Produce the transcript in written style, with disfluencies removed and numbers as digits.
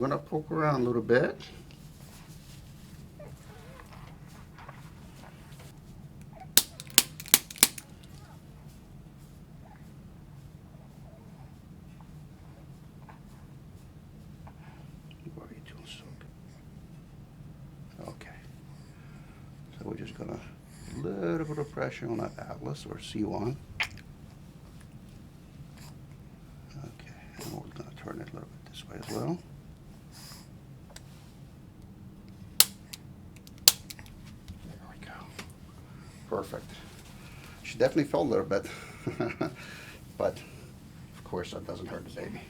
I'm going to poke around a little bit. What are you doing so good? Okay. So we're just going to a little bit of pressure on that atlas or C1. Okay, and we're going to turn it a little bit this way as well. There we go. Perfect. She definitely felt a little bit, but of course that doesn't hurt the baby.